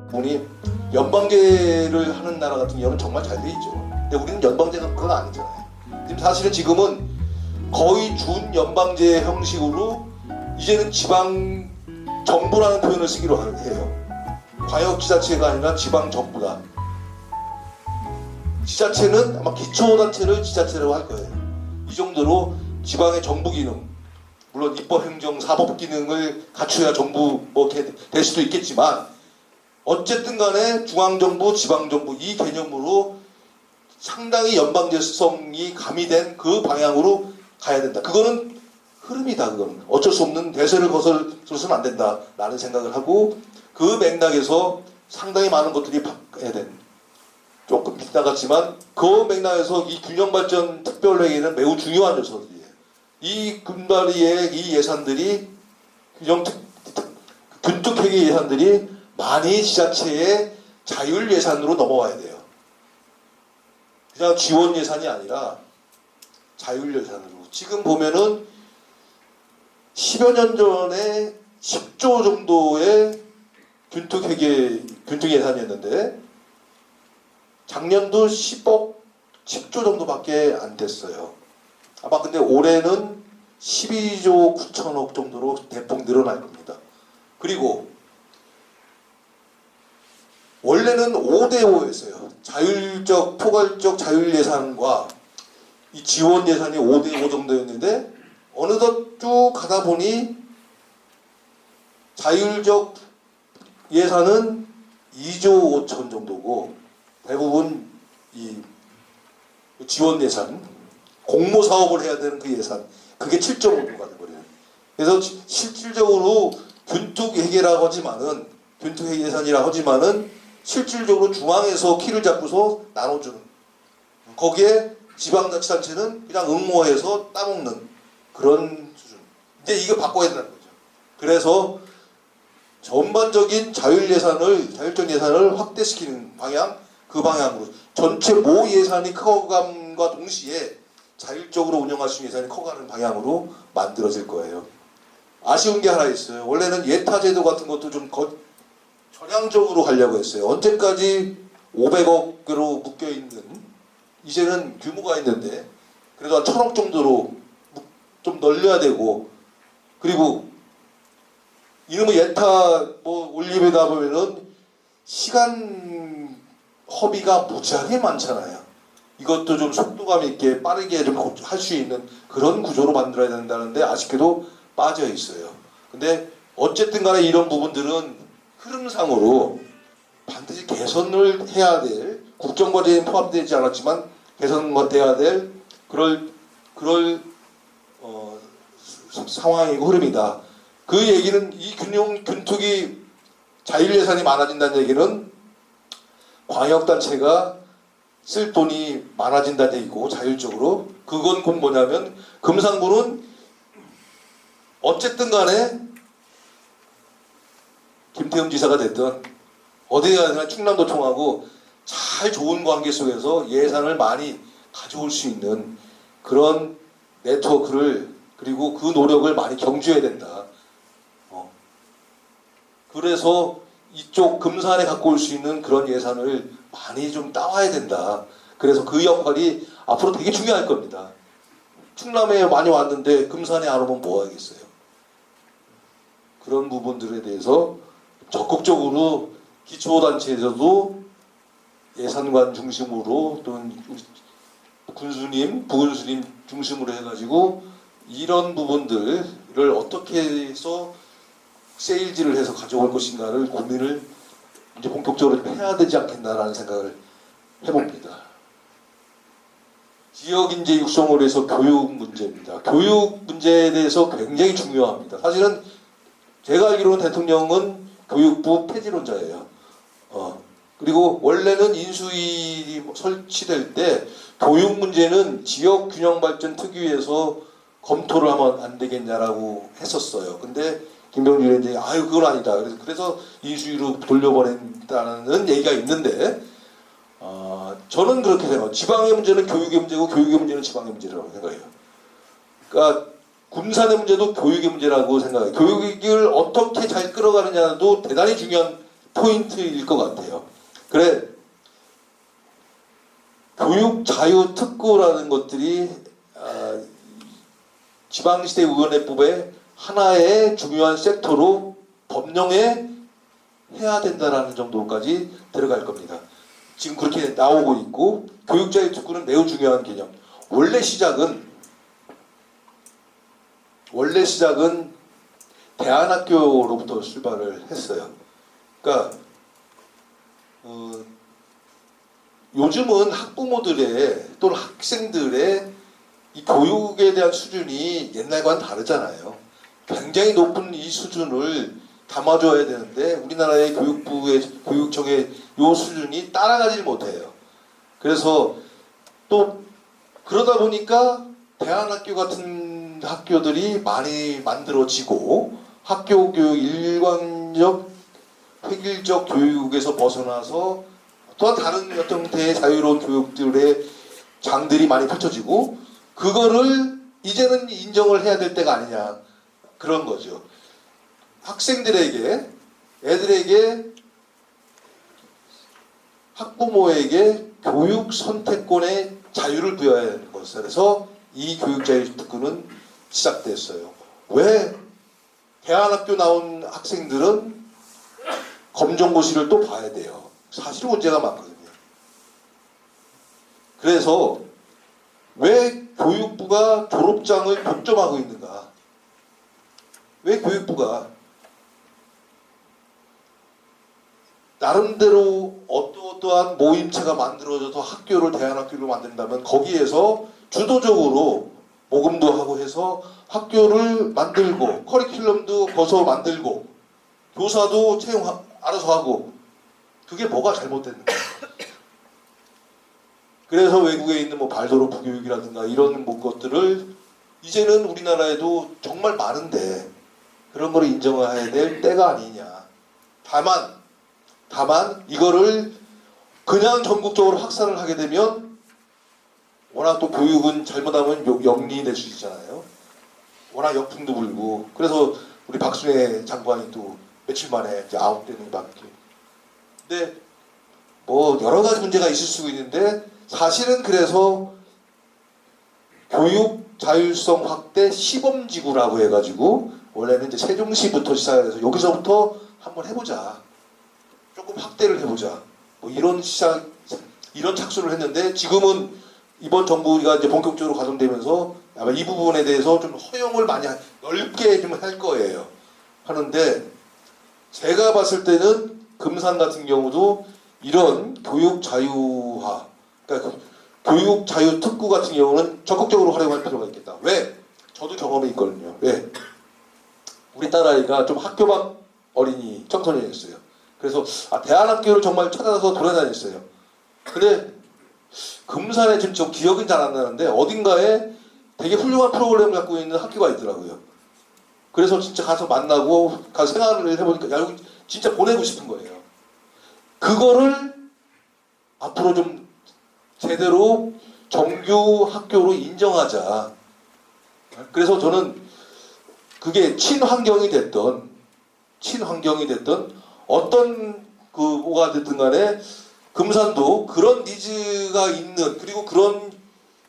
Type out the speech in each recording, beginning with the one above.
부분이 연방제를 하는 나라 같은 경우는 정말 잘 돼 있죠. 근데 우리는 연방제가 그건 아니잖아요. 사실은 지금은 거의 준연방제 형식으로 이제는 지방 정부라는 표현을 쓰기로 해요. 광역지자체가 아니라 지방 정부다. 지자체는 아마 기초단체를 지자체라고 할 거예요. 이 정도로 지방의 정부 기능, 물론 입법, 행정, 사법 기능을 갖춰야 정부 될 수도 있겠지만 어쨌든 간에 중앙정부, 지방정부 이 개념으로 상당히 연방제성이 가미된 그 방향으로 가야 된다. 그거는 흐름이다. 그거는 어쩔 수 없는 대세를 거슬러서는 안 된다라는 생각을 하고 그 맥락에서 상당히 많은 것들이 바뀌어야 된다. 조금 빗나갔지만 그 맥락에서 이 균형발전 특별회계는 매우 중요한 요소들이에요. 이 금발이의 이 예산들이 균특회계 예산들이 많이 지자체의 자율 예산으로 넘어와야 돼요. 그냥 지원 예산이 아니라 자율 예산으로. 지금 보면은 10여 년 전에 10조 정도의 균특 예산이었는데 작년도 10조 정도밖에 안 됐어요. 아마 근데 올해는 12조 9천억 정도로 대폭 늘어날 겁니다. 그리고 원래는 5대5였어요. 자율적, 포괄적 자율 예산과 이 지원 예산이 5대5 정도였는데 어느덧 쭉 가다 보니 자율적 예산은 2조 5천 정도고 대부분 이 지원 예산, 공모 사업을 해야 되는 그 예산, 그게 7.5조가 돼버려요. 그래서 실질적으로 균특회계라고 하지만은, 균특회계 예산이라고 하지만은 실질적으로 중앙에서 키를 잡고서 나눠주는, 거기에 지방자치단체는 그냥 응모해서 따먹는 그런 수준. 이제 이거 바꿔야 된다는 거죠. 그래서 전반적인 자율적 예산을 확대시키는 방향, 그 방향으로 전체 모 예산이 커감과 동시에 자율적으로 운영할 수 있는 예산이 커가는 방향으로 만들어질 거예요. 아쉬운 게 하나 있어요. 원래는 예타제도 같은 것도 좀 전향적으로 가려고 했어요. 언제까지 500억으로 묶여있는, 이제는 규모가 있는데 그래도 한 1000억 정도로 좀 늘려야 되고, 그리고 이놈의 예타 올리다 보면은 시간 허비가 무지하게 많잖아요. 이것도 좀 속도감 있게 빠르게 좀 할 수 있는 그런 구조로 만들어야 된다는데 아쉽게도 빠져 있어요. 근데 어쨌든 간에 이런 부분들은 흐름상으로 반드시 개선을 해야 될, 국정과제에 포함되지 않았지만 개선돼야 될 그럴 상황이고 흐름이다. 그 얘기는 이 균특이 자율예산이 많아진다는 얘기는 광역단체가 쓸 돈이 많아진다는 얘기고, 자율적으로. 그건 곧 뭐냐면 금상구는 어쨌든 간에 김태흠 지사가 됐든 어디에 가든 충남도청하고 잘 좋은 관계 속에서 예산을 많이 가져올 수 있는 그런 네트워크를, 그리고 그 노력을 많이 경주해야 된다. 그래서 이쪽 금산에 갖고 올 수 있는 그런 예산을 많이 좀 따와야 된다. 그래서 그 역할이 앞으로 되게 중요할 겁니다. 충남에 많이 왔는데 금산에 안 오면 뭐 하겠어요. 그런 부분들에 대해서 적극적으로 기초단체에서도 예산관 중심으로 또는 군수님, 부군수님 중심으로 해가지고 이런 부분들을 어떻게 해서 세일즈를 해서 가져올 것인가를 고민을 이제 본격적으로 해야 되지 않겠나라는 생각을 해봅니다. 지역인재 육성을 해서 교육 문제입니다. 교육 문제에 대해서 굉장히 중요합니다. 사실은 제가 알기로는 대통령은 교육부 폐지론자예요. 그리고 원래는 인수위 설치될 때 교육 문제는 지역균형발전 특위에서 검토를 하면 안 되겠냐라고 했었어요. 근데 김병준 위원장이 그건 아니다. 그래서 인수위로 돌려보낸다는 얘기가 있는데, 저는 그렇게 생각해요. 지방의 문제는 교육의 문제고 교육의 문제는 지방의 문제라고 생각해요. 그러니까 군산의 문제도 교육의 문제라고 생각해요. 교육을 어떻게 잘 끌어가느냐도 대단히 중요한 포인트일 것 같아요. 그래, 교육자유특구라는 것들이 지방시대위원회법의 하나의 중요한 섹터로 법령에 해야 된다라는 정도까지 들어갈 겁니다. 지금 그렇게 나오고 있고, 교육자유특구는 매우 중요한 개념. 원래 시작은 대안학교로부터 출발을 했어요. 그러니까 요즘은 학부모들의 또는 학생들의 이 교육에 대한 수준이 옛날과는 다르잖아요. 굉장히 높은 이 수준을 담아줘야 되는데 우리나라의 교육청의 이 수준이 따라가질 못해요. 그래서 또 그러다 보니까 대안학교 같은 학교들이 많이 만들어지고 학교 교육 일관적 획일적 교육에서 벗어나서 또한 다른 어떤 형태의 자유로운 교육들의 장들이 많이 펼쳐지고 그거를 이제는 인정을 해야 될 때가 아니냐 그런 거죠. 학생들에게 애들에게 학부모에게 교육 선택권의 자유를 부여해야 하는 것을 그래서 이 교육자유특구는 시작됐어요. 왜 대안학교 나온 학생들은 검정고시를 또 봐야 돼요. 사실 문제가 많거든요. 그래서 왜 교육부가 졸업장을 독점하고 있는가? 왜 교육부가 나름대로 어떠한 모임체가 만들어져서 학교를 대안학교로 만든다면 거기에서 주도적으로 모금도 하고 해서 학교를 만들고 커리큘럼도 거서 만들고 교사도 채용 알아서 하고 그게 뭐가 잘못됐는가? 그래서 외국에 있는 뭐 발도로 부교육이라든가 이런 것들을 이제는 우리나라에도 정말 많은데 그런 거를 인정해야 될 때가 아니냐. 다만 이거를 그냥 전국적으로 확산을 하게 되면 워낙 또 교육은 잘못하면 영리될 수 있잖아요. 워낙 역풍도 불고 그래서 우리 박순애 장관이 또 며칠 만에 이제 아웃되는 밖에. 근데 뭐 여러 가지 문제가 있을 수 있는데 사실은 그래서 교육 자율성 확대 시범지구라고 해가지고 원래는 이제 세종시부터 시작해서 여기서부터 한번 해보자. 조금 확대를 해보자. 뭐 이런 착수를 했는데 지금은 이번 정부가 이제 본격적으로 가동되면서 아마 이 부분에 대해서 좀 허용을 많이 넓게 좀 할 거예요. 하는데 제가 봤을 때는 금산 같은 경우도 이런 교육 자유화, 그러니까 교육 자유 특구 같은 경우는 적극적으로 활용할 필요가 있겠다. 왜? 저도 경험이 있거든요. 왜? 우리 딸아이가 좀 학교 밖 어린이 청소년이었어요. 그래서 대안학교를 정말 찾아서 돌아다녔어요. 근데 금산에 지금 저 기억은 잘 안 나는데 어딘가에 되게 훌륭한 프로그램을 갖고 있는 학교가 있더라고요. 그래서 진짜 가서 만나고 가서 생활을 해보니까 야, 여기 진짜 보내고 싶은 거예요. 그거를 앞으로 좀 제대로 정규 학교로 인정하자. 그래서 저는 그게 친환경이 됐던 어떤 뭐가 됐든 간에 금산도 그런 니즈가 있는 그리고 그런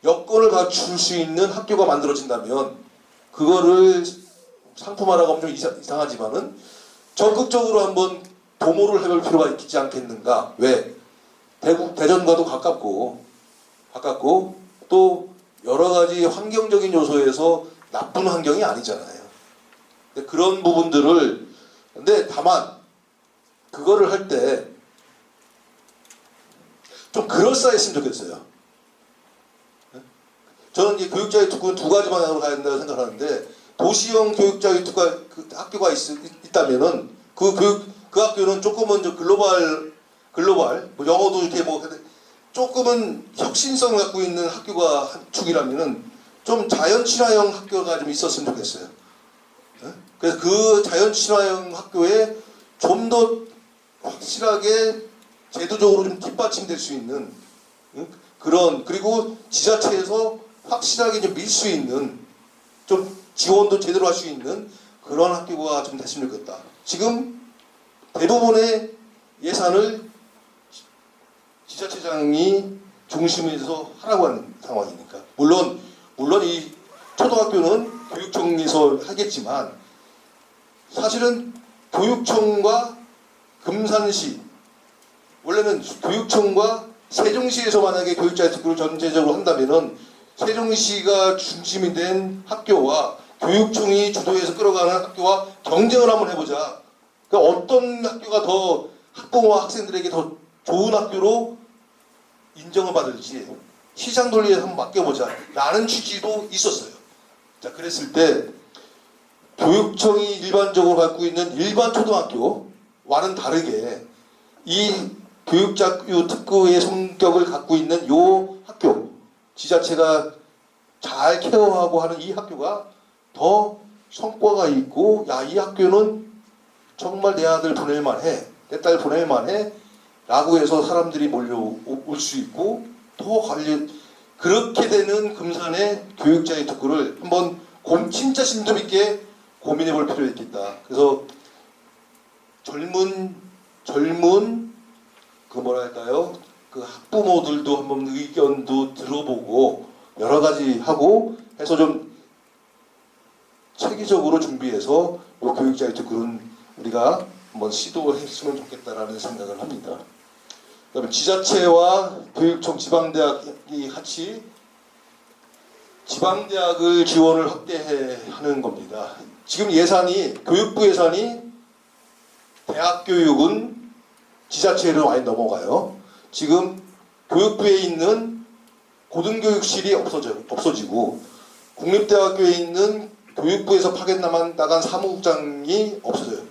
여건을 갖출 수 있는 학교가 만들어진다면 그거를 상품화라고 하면 좀 이상하지만은 적극적으로 한번 도모를 해볼 필요가 있지 않겠는가. 왜? 대전과도 가깝고 또 여러 가지 환경적인 요소에서 나쁜 환경이 아니잖아요. 근데 그런 부분들을 근데 다만 그거를 할 때 좀 그럴싸했으면 좋겠어요. 저는 이제 교육자유 특구는 두 가지 방향으로 가야 된다고 생각하는데 도시형 교육자유 특구 학교가 있다면은 그 학교는 조금은 좀 글로벌 뭐 영어도 이렇게 뭐 조금은 혁신성을 갖고 있는 학교가 한 축이라면은 좀 자연 친화형 학교가 좀 있었으면 좋겠어요. 그래서 그 자연 친화형 학교에 좀 더 확실하게 제도적으로 좀 뒷받침될 수 있는 그런 그리고 지자체에서 확실하게 좀 밀 수 있는 좀 지원도 제대로 할 수 있는 그런 학교가 좀 됐으면 좋겠다. 지금 대부분의 예산을 지자체장이 중심에서 하라고 하는 상황이니까. 물론 이 초등학교는 교육청에서 하겠지만 사실은 교육청과 금산시, 원래는 교육청과 세종시에서 만약에 교육자의 특구를 전체적으로 한다면은 세종시가 중심이 된 학교와 교육청이 주도해서 끌어가는 학교와 경쟁을 한번 해보자. 그러니까 어떤 학교가 더 학부모와 학생들에게 더 좋은 학교로 인정을 받을지 시장 논리에 한번 맡겨보자 라는 취지도 있었어요. 자, 그랬을 때 교육청이 일반적으로 갖고 있는 일반 초등학교와는 다르게 이 교육자유 특구의 성격을 갖고 있는 요 학교, 지자체가 잘 케어하고 하는 이 학교가 더 성과가 있고, 야, 이 학교는 정말 내 아들 보낼만해, 내 딸 보낼만해 라고 해서 사람들이 몰려올 수 있고, 더 그렇게 되는 금산의 교육자의 특구를 한번 진짜 심도 있게 고민해 볼 필요가 있겠다. 그래서 젊은 그 뭐랄까요, 그 학부모들도 한번 의견도 들어보고 여러 가지 하고 해서 좀 체계적으로 준비해서 이 교육자의 특구는 우리가 한번 시도했으면 좋겠다라는 생각을 합니다. 그다음에 지자체와 교육청, 지방대학이 같이 지방대학을 지원을 확대하는 겁니다. 지금 예산이, 교육부 예산이 대학 교육은 지자체로 많이 넘어가요. 지금 교육부에 있는 고등교육실이 없어지고 국립대학교에 있는 교육부에서 파견 나간 사무국장이 없어져요.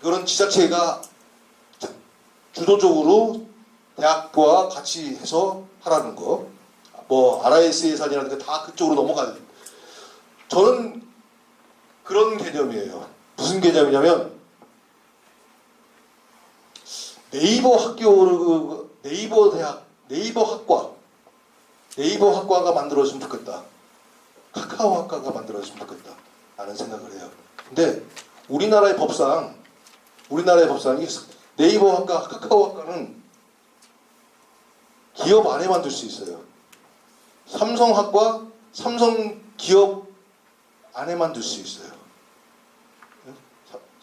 그런 지자체가 주도적으로 대학과 같이 해서 하라는 거. 뭐 RIS 예산이라든가 다 그쪽으로 넘어가요. 저는 그런 개념이에요. 무슨 개념이냐면 네이버 학교, 네이버 대학, 네이버 학과가 만들어졌으면 좋겠다. 카카오 학과가 만들어졌으면 좋겠다. 라는 생각을 해요. 근데 우리나라의 법상 네이버 학과, 카카오 학과는 기업 안에만 둘 수 있어요. 삼성학과, 삼성 기업 안에만 둘 수 있어요.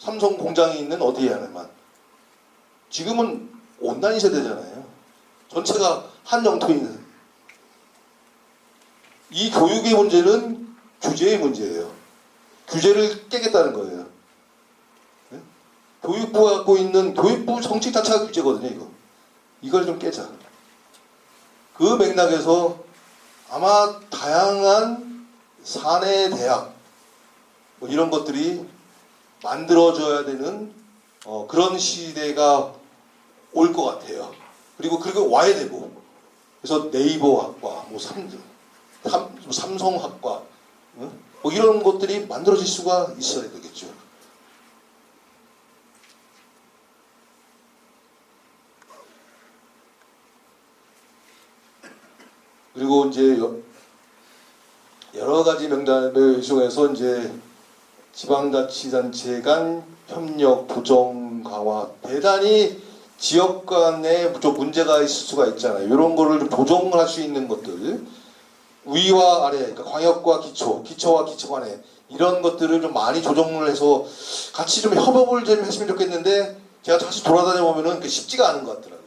삼성 공장이 있는 어디 안에만. 지금은 온라인 세대잖아요. 전체가 한 영토인. 이 교육의 문제는 규제의 문제예요. 규제를 깨겠다는 거예요. 교육부가 갖고 있는 교육부 정책 자체가 규제거든요. 이걸 좀 깨자. 그 맥락에서 아마 다양한 사내 대학 뭐 이런 것들이 만들어져야 되는 그런 시대가 올 것 같아요. 그리고 와야 되고. 그래서 네이버 학과, 뭐 삼성 학과, 뭐 이런 것들이 만들어질 수가 있어야 되겠죠. 그리고 이제 여러 가지 명단을 중에서 이제 지방자치단체 간 협력 보정 강화, 대단히 지역 간에 좀 문제가 있을 수가 있잖아요. 이런 거를 보정을 할 수 있는 것들, 위와 아래, 그러니까 광역과 기초와 기초 간에 이런 것들을 좀 많이 조정을 해서 같이 좀 협업을 좀 했으면 좋겠는데, 제가 다시 돌아다녀 보면은 쉽지가 않은 것 같더라고요.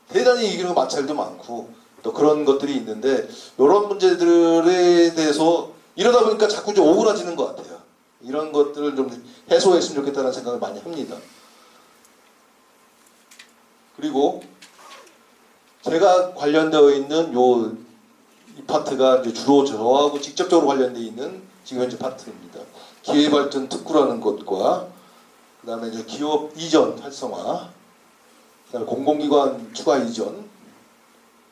대단히 이런 마찰도 많고 또 그런 것들이 있는데, 이런 문제들에 대해서 이러다 보니까 자꾸 좀 오그라지는 것 같아요. 이런 것들을 좀 해소했으면 좋겠다는 생각을 많이 합니다. 그리고 제가 관련되어 있는 이 파트가 이제 주로 저하고 직접적으로 관련되어 있는 지금 현재 파트입니다. 기회발전 특구라는 것과 그다음에 이제 기업 이전 활성화, 그다음에 공공기관 추가 이전,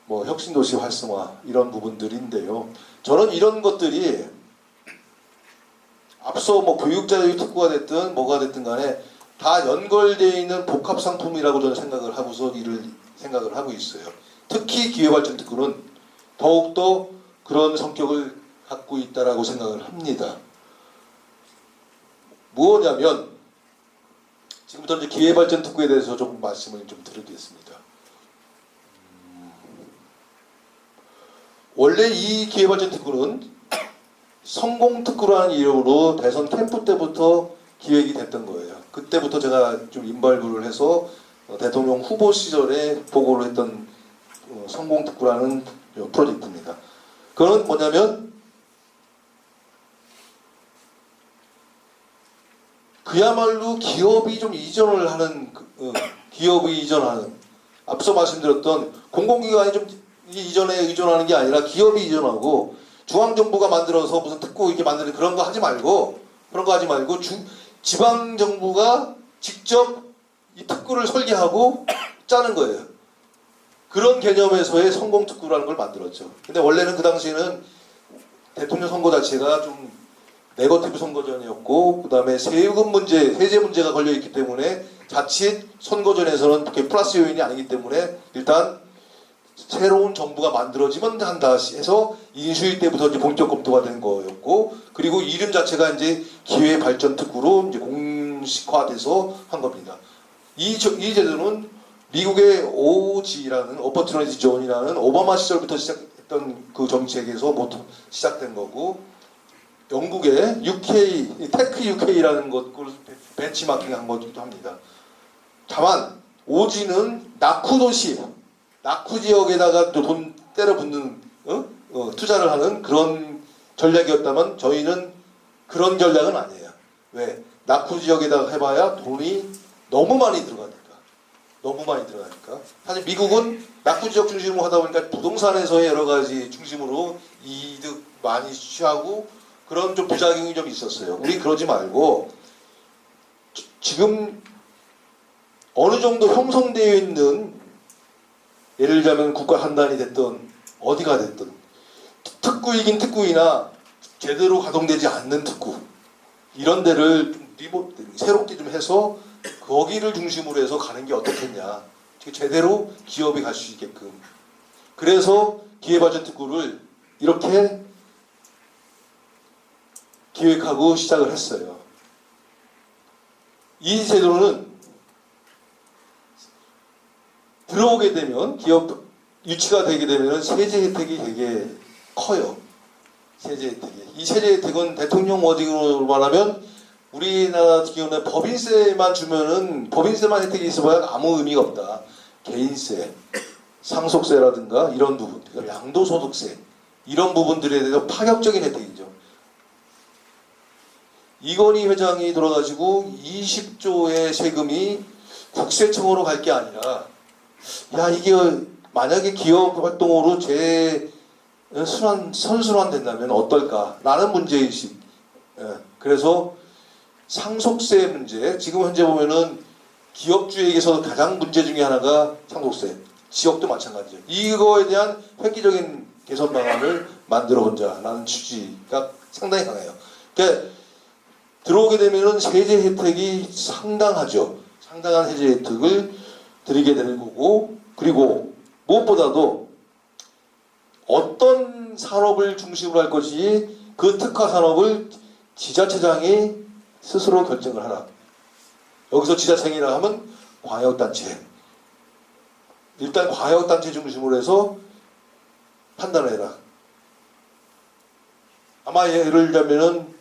뭐 혁신도시 활성화 이런 부분들인데요. 저는 이런 것들이 앞서 뭐 교육자유 특구가 됐든 뭐가 됐든 간에 다 연결되어 있는 복합 상품이라고 저는 생각을 하고 있어요. 특히 기회발전 특구는 더욱더 그런 성격을 갖고 있다라고 생각을 합니다. 무엇냐면 지금부터 이제 기회발전 특구에 대해서 조금 말씀을 좀 드리겠습니다. 원래 이 기회발전 특구는 성공특구라는 이름으로 대선 캠프 때부터 기획이 됐던 거예요. 그때부터 제가 좀 인발부를 해서 대통령 후보 시절에 보고를 했던 성공특구라는 프로젝트입니다. 그건 뭐냐면 그야말로 기업이 좀 이전을 하는 기업이 이전하는 앞서 말씀드렸던 공공기관이 좀 이전에 의존하는 게 아니라 기업이 이전하고 중앙정부가 만들어서 무슨 특구 이렇게 만드는 그런 거 하지 말고 지방정부가 직접 이 특구를 설계하고 짜는 거예요. 그런 개념에서의 성공특구라는 걸 만들었죠. 근데 원래는 그 당시에는 대통령 선거 자체가 좀 네거티브 선거전이었고 그 다음에 세금 문제, 세제 문제가 걸려있기 때문에 자칫 선거전에서는 그게 플러스 요인이 아니기 때문에 일단 새로운 정부가 만들어지면 한다 해서 인수위 때부터 이제 본격 검토가 된 거였고 그리고 이름 자체가 이제 기회발전특구로 이제 공식화돼서 한 겁니다. 이 제도는 미국의 OG라는 오퍼튜니티 존이라는 오바마 시절부터 시작했던 그 정책에서 모두 시작된 거고 영국의 UK, 테크 UK라는 것을 벤치마킹한 것도 합니다. 다만 OG는 낙후 도시, 낙후 지역에다가 또 돈 때려 붓는 투자를 하는 그런 전략이었다면 저희는 그런 전략은 아니에요. 왜? 낙후 지역에다가 해봐야 돈이 너무 많이 들어가니까. 사실 미국은 낙후 지역 중심으로 하다 보니까 부동산에서의 여러 가지 중심으로 이득 많이 취하고 그런 좀 부작용이 좀 있었어요. 우리 그러지 말고 지금 어느 정도 형성되어 있는 예를 들자면 국가 판단이 됐든 어디가 됐든 특구이긴 특구이나 제대로 가동되지 않는 특구 이런 데를 좀 새롭게 좀 해서 거기를 중심으로 해서 가는 게 어떻겠냐. 제대로 기업이 갈 수 있게끔. 그래서 기회발전 특구를 이렇게 기획하고 시작을 했어요. 이 제도는 들어오게 되면 기업 유치가 되게 되면 세제 혜택이 되게 커요. 세제 혜택이. 이 세제 혜택은 대통령 워딩으로 말하면 우리나라 같은 경우는 법인세만 주면은 법인세만 혜택이 있어봐야 아무 의미가 없다. 개인세, 상속세라든가 이런 부분, 양도소득세 이런 부분들에 대해서 파격적인 혜택이죠. 이건희 회장이 돌아가지고 20조의 세금이 국세청으로 갈 게 아니라 야 이게 만약에 기업 활동으로 선순환 된다면 어떨까 라는 문제의식. 그래서 상속세 문제 지금 현재 보면은 기업주에게서 가장 문제 중에 하나가 상속세 지역도 마찬가지죠. 이거에 대한 획기적인 개선 방안을 만들어 보자라는 취지가 상당히 강해요. 그러니까 들어오게 되면은 세제 혜택이 상당하죠. 상당한 세제 혜택을 드리게 되는 거고 그리고 무엇보다도 어떤 산업을 중심으로 할 것이 그 특화 산업을 지자체장이 스스로 결정을 하라. 여기서 지자체장이라 하면 광역단체. 일단 광역단체 중심으로 해서 판단을 해라. 아마 예를 들자면은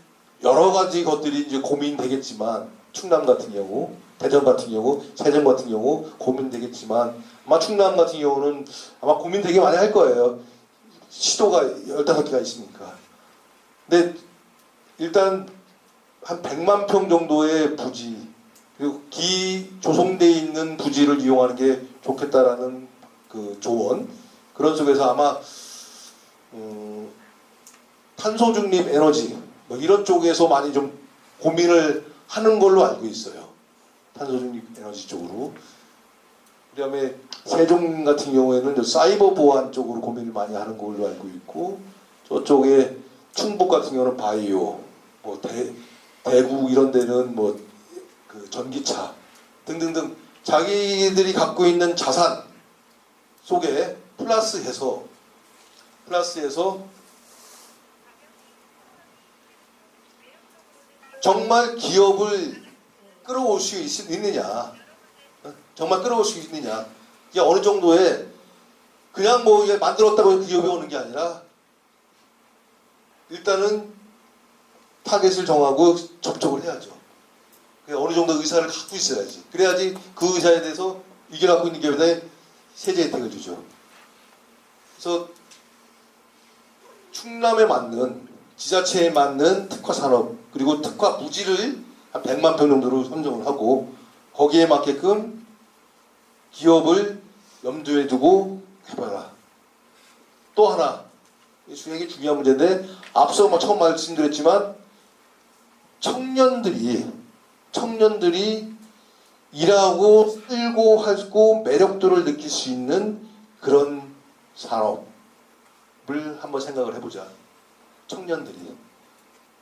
여러 가지 것들이 이제 고민되겠지만 충남 같은 경우, 대전 같은 경우, 세종 같은 경우 고민되겠지만 아마 충남 같은 경우는 아마 고민 되게 많이 할 거예요. 시도가 15개가 있으니까. 근데 일단 한 100만 평 정도의 부지 그리고 조성되어 있는 부지를 이용하는 게 좋겠다라는 그 조언 그런 속에서 아마 탄소 중립 에너지 뭐 이런 쪽에서 많이 좀 고민을 하는 걸로 알고 있어요. 탄소 중립 에너지 쪽으로. 그다음에 세종 같은 경우에는 사이버 보안 쪽으로 고민을 많이 하는 걸로 알고 있고 저쪽에 충북 같은 경우는 바이오, 뭐 대구 이런 데는 뭐 그 전기차 등등등 자기들이 갖고 있는 자산 속에 플러스해서 정말 기업을 끌어올 수 있느냐, 정말 끌어올 수 있느냐, 이게 어느 정도의 그냥 뭐 이게 만들었다고 기업이 오는 게 아니라 일단은 타겟을 정하고 접촉을 해야죠. 어느 정도 의사를 갖고 있어야지. 그래야지 그 의사에 대해서 이게 갖고 있는 기업에 세제 혜택을 주죠. 그래서 충남에 맞는, 지자체에 맞는 특화 산업, 그리고 특화 부지를 한 100만 평 정도로 선정을 하고 거기에 맞게끔 기업을 염두에 두고 해봐라. 또 하나, 이게 중요한 문제인데, 앞서 뭐 처음 말씀드렸지만 청년들이 일하고 살고 하고 매력도를 느낄 수 있는 그런 산업을 한번 생각을 해보자. 청년들이.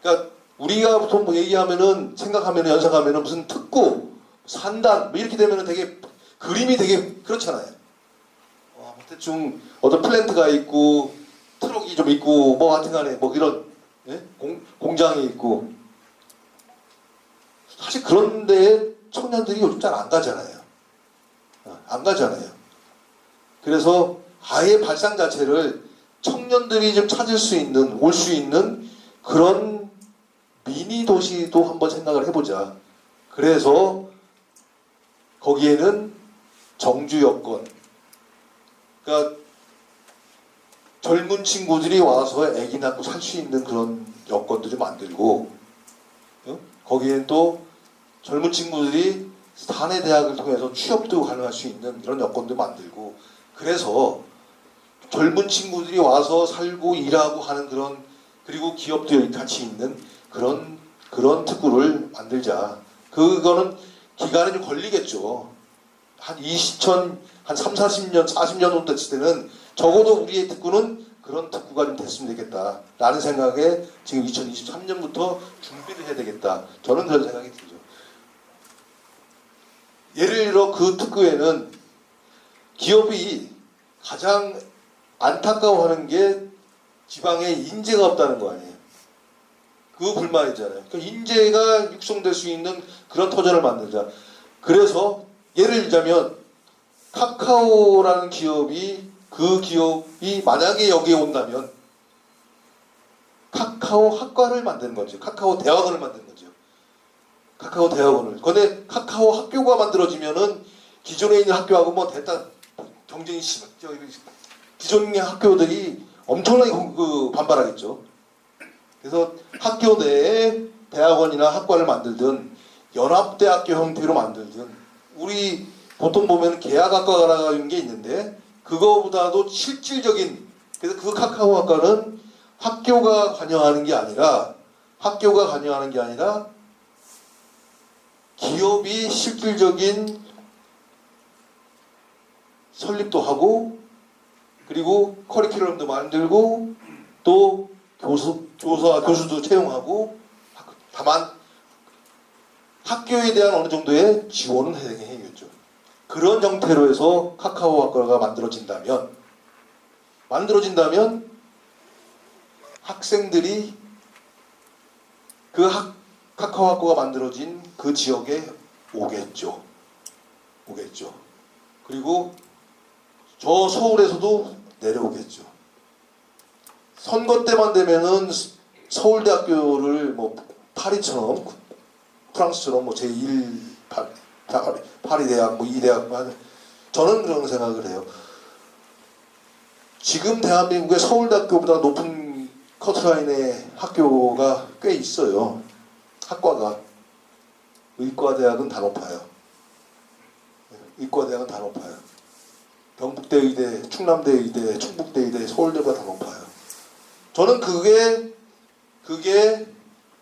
그러니까 우리가 보통 뭐 얘기하면은, 생각하면은, 연상하면은 무슨 특구, 산단 뭐 이렇게 되면은 되게 그림이 되게 그렇잖아요. 대충 어떤 플랜트가 있고 트럭이 좀 있고 뭐 하여튼간에 뭐 이런, 예? 공장이 있고. 사실 그런 데에 청년들이 요즘 잘 안 가잖아요. 안 가잖아요. 그래서 아예 발상 자체를 청년들이 좀 찾을 수 있는, 올 수 있는 그런 미니 도시도 한번 생각을 해보자. 그래서 거기에는 정주 여건, 그러니까 젊은 친구들이 와서 아기 낳고 살 수 있는 그런 여건들을 만들고, 거기에는 또 젊은 친구들이 사내 대학을 통해서 취업도 가능할 수 있는 이런 여건도 만들고, 그래서 젊은 친구들이 와서 살고 일하고 하는 그런, 그리고 기업도 같이 있는 그런 특구를 만들자. 그거는 기간이 좀 걸리겠죠. 한 3, 40년, 40년 정도 됐을 때는 적어도 우리의 특구는 그런 특구가 좀 됐으면 되겠다 라는 생각에 지금 2023년부터 준비를 해야 되겠다. 저는 그런 생각이 들죠. 예를 들어 그 특구에는 기업이 가장 안타까워하는 게 지방에 인재가 없다는 거 아니에요. 그 불만이잖아요. 그러니까 인재가 육성될 수 있는 그런 터전을 만들자. 그래서 예를 들자면 카카오라는 기업이, 그 기업이 만약에 여기에 온다면 카카오 학과를 만드는 거죠. 카카오 대학원을 만드는 거죠. 카카오 대학원을. 근데 카카오 학교가 만들어지면은 기존에 있는 학교하고 뭐 대단 경쟁이 심하죠. 기존의 학교들이 엄청나게 반발하겠죠. 그래서 학교 내에 대학원이나 학과를 만들든 연합대학교 형태로 만들든, 우리 보통 보면 계약학과라는 게 있는데 그거보다도 실질적인, 그래서 그 카카오 학과는 학교가 관여하는 게 아니라 기업이 실질적인 설립도 하고, 그리고 커리큘럼도 만들고, 또 교수도 채용하고, 다만 학교에 대한 어느 정도의 지원은 해야겠죠. 그런 형태로 해서 카카오 학과가 만들어진다면 학생들이 그 카카오 학과가 만들어진 그 지역에 오겠죠. 그리고 저 서울에서도 내려오겠죠. 선거 때만 되면은 서울대학교를 뭐 파리처럼, 프랑스처럼 뭐 제1 파리 대학, 뭐 이 대학, 저는 그런 생각을 해요. 지금 대한민국의 서울대학교보다 높은 커트라인의 학교가 꽤 있어요. 학과가. 의과대학은 다 높아요. 의과대학은 다 높아요. 경북대 의대, 충남대 의대, 충북대 의대, 서울대보다 다 높아요. 저는 그게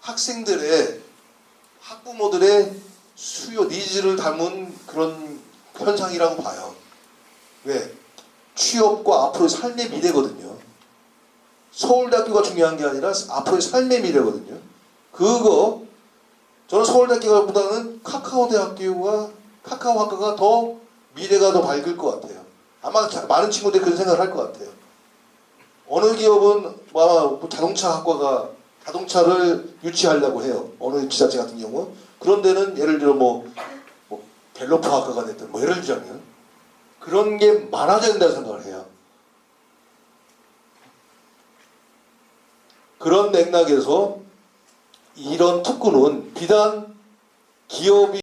학생들의, 학부모들의 수요, 니즈를 담은 그런 현상이라고 봐요. 왜? 취업과 앞으로의 삶의 미래거든요. 서울대학교가 중요한 게 아니라 앞으로의 삶의 미래거든요. 저는 서울대학교보다는 카카오 학과가 더 미래가 더 밝을 것 같아요. 아마 많은 친구들이 그런 생각을 할 것 같아요. 어느 기업은 자동차 학과가 자동차를 유치하려고 해요. 어느 지자체 같은 경우 그런 데는 예를 들어 뭐 갤러프 학과가 됐든 뭐 예를 들자면 그런 게 많아져야 된다고 생각을 해요. 그런 맥락에서 이런 특구는 비단 기업이